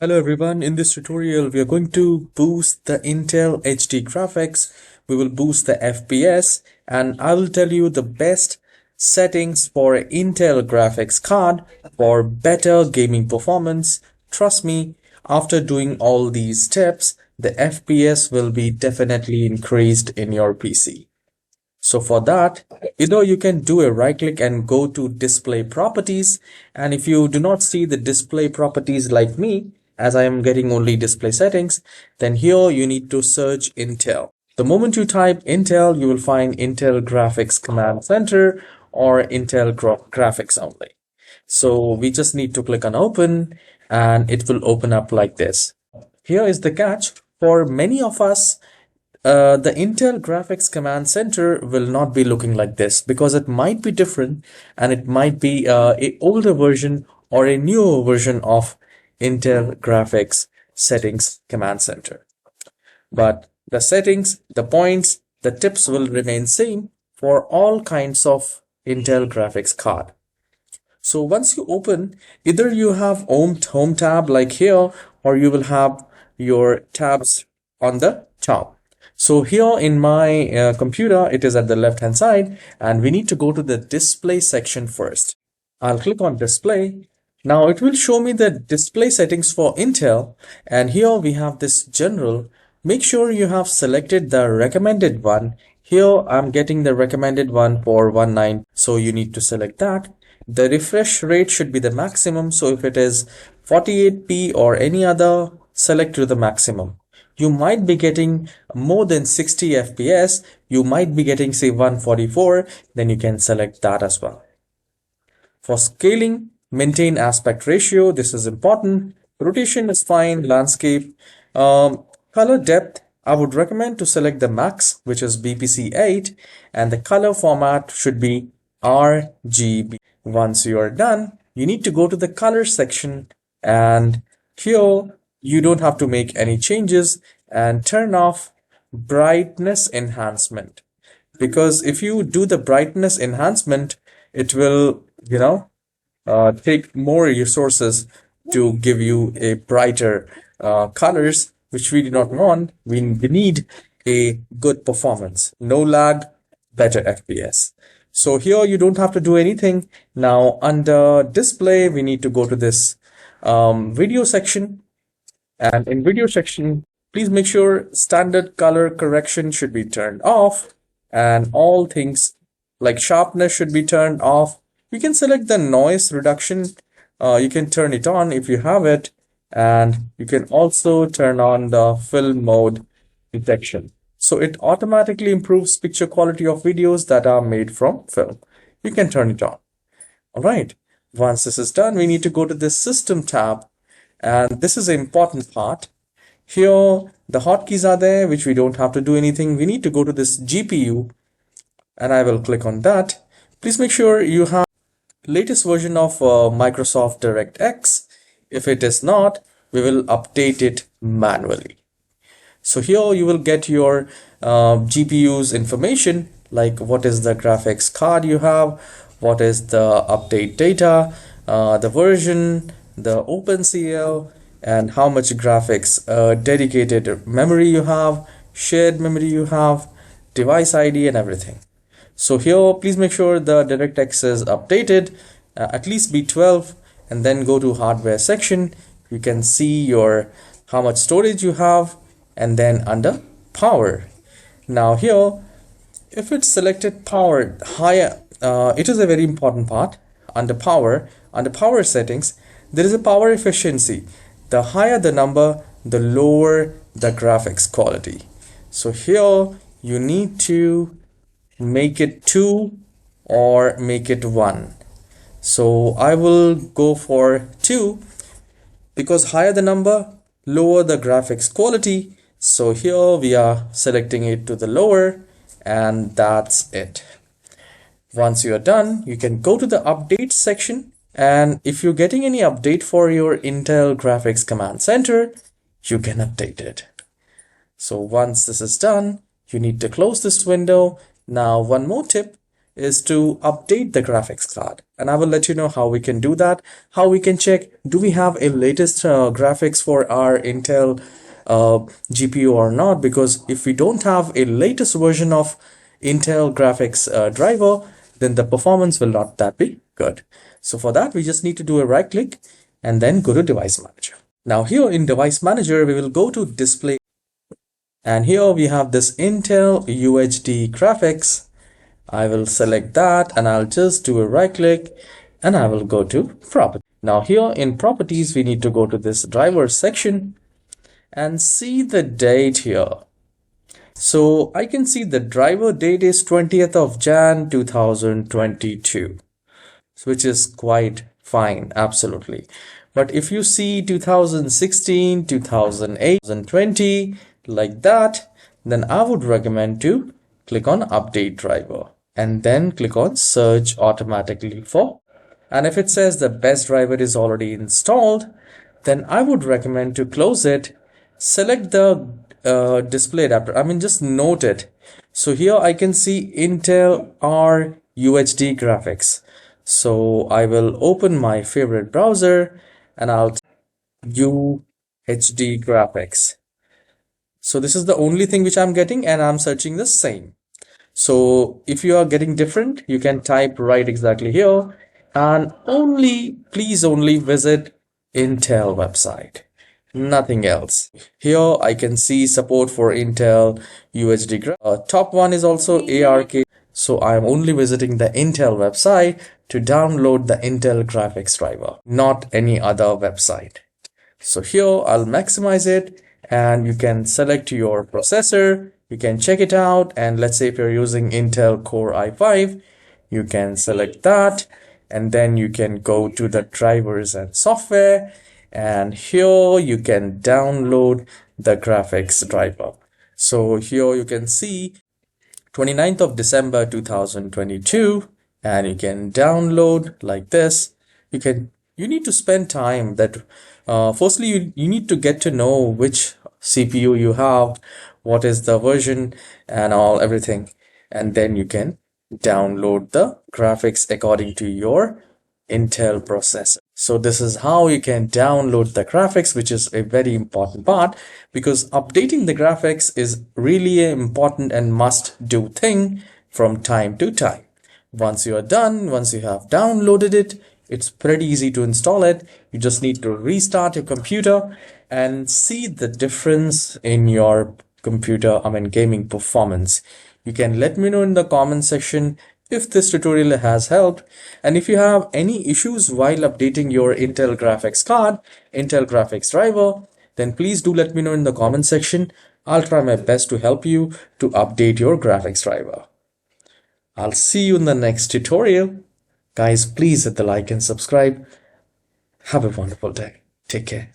Hello everyone, in this tutorial we are going to boost the Intel HD graphics, we will boost the FPS, and I will tell you the best settings for Intel graphics card for better gaming performance. Trust me, after doing all these steps, the FPS will be definitely increased in your PC. So for that, either you can do a right click and go to display properties. And if you do not see the display properties like me, as I am getting only display settings, then here you need to search Intel. The moment you type Intel, you will find Intel Graphics Command Center or Intel Graphics only. So we just need to click on open and it will open up like this. Here is the catch. For many of us, the Intel Graphics Command Center will not be looking like this because it might be different and it might be a older version or a newer version of Intel Graphics Settings Command Center. But the settings, the points, the tips will remain same for all kinds of Intel graphics card. So once you open, either you have home tab like here, or you will have your tabs on the top. So here in my computer, it is at the left hand side and we need to go to the display section first. I'll click on display. Now it will show me the display settings for Intel, and here we have this general. Make sure you have selected the recommended one. Here I'm getting the recommended one for 19, so you need to select that. The refresh rate should be the maximum, so if it is 48p or any other, select to the maximum. You might be getting more than 60 FPS, you might be getting say 144, then you can select that as well. For scaling, maintain aspect ratio, this is important. Rotation is fine, landscape. Color depth, I would recommend to select the max, which is BPC 8, and the color format should be RGB. Once you are done, you need to go to the color section, and here you don't have to make any changes, and turn off brightness enhancement, because if you do the brightness enhancement, it will take more resources to give you a brighter colors, which we do not want. We need a good performance, no lag, better FPS. So here you don't have to do anything. Now under display, we need to go to this video section, and in video section, please make sure standard color correction should be turned off, and all things like sharpness should be turned off. You can select the noise reduction. You can turn it on if you have it, and you can also turn on the film mode detection. So it automatically improves picture quality of videos that are made from film. You can turn it on. All right. Once this is done, we need to go to this system tab, and this is an important part. Here, the hotkeys are there, which we don't have to do anything. We need to go to this GPU, and I will click on that. Please make sure you have latest version of Microsoft DirectX. If it is not, we will update it manually. So here you will get your GPU's information, like what is the graphics card you have, what is the update data, the version, the OpenCL, and how much graphics dedicated memory you have, shared memory you have, device ID, and everything. So here, please make sure the DirectX is updated, at least B12, and then go to hardware section. You can see your how much storage you have, and then under power. Now here, if it's selected power higher, it is a very important part. Under power settings, there is a power efficiency. The higher the number, the lower the graphics quality. So here you need to make it 2 or make it 1. So I will go for 2, because higher the number, lower the graphics quality. So here we are selecting it to the lower, and that's it. Once you are done, you can go to the update section, and if you're getting any update for your Intel Graphics Command Center, you can update it. So once this is done, you need to close this window. Now one more tip is to update the graphics card, and I will let you know how we can do that, how we can check do we have a latest graphics for our Intel GPU or not, because if we don't have a latest version of Intel graphics driver, then the performance will not that be good. So for that, we just need to do a right click and then go to device manager. Now here in device manager, we will go to display, and here we have this Intel UHD graphics. I will select that and I'll just do a right click and I will go to property. Now here in properties, we need to go to this driver section and see the date here. So I can see the driver date is 20th of Jan 2022, which is quite fine, absolutely. But if you see 2016, 2008, 2020 like that, then I would recommend to click on update driver and then click on search automatically for. And if it says the best driver is already installed, then I would recommend to close it, select the display adapter. I mean, just note it. So here I can see Intel R UHD graphics. So I will open my favorite browser and I'll UHD graphics. So this is the only thing which I'm getting, and I'm searching the same. So if you are getting different, you can type right exactly here, and please only visit Intel website, nothing else. Here I can see support for Intel UHD. Top one is also ARK. So I am only visiting the Intel website to download the Intel graphics driver, not any other website. So here I'll maximize it, and you can select your processor, you can check it out, and let's say if you're using Intel Core i5, you can select that, and then you can go to the drivers and software, and here you can download the graphics driver. So here you can see 29th of December 2022, and you can download like this. You need to spend time that firstly you need to get to know which CPU you have, what is the version and everything, and then you can download the graphics according to your Intel processor. So this is how you can download the graphics, which is a very important part, because updating the graphics is really an important and must do thing from time to time. Once you are done, once you have downloaded it, it's pretty easy to install it. You just need to restart your computer and see the difference in your computer, gaming performance. You can let me know in the comment section if this tutorial has helped, and if you have any issues while updating your Intel graphics card, Intel graphics driver, then please do let me know in the comment section. I'll try my best to help you to update your graphics driver. I'll see you in the next tutorial. Guys, please hit the like and subscribe. Have a wonderful day. Take care.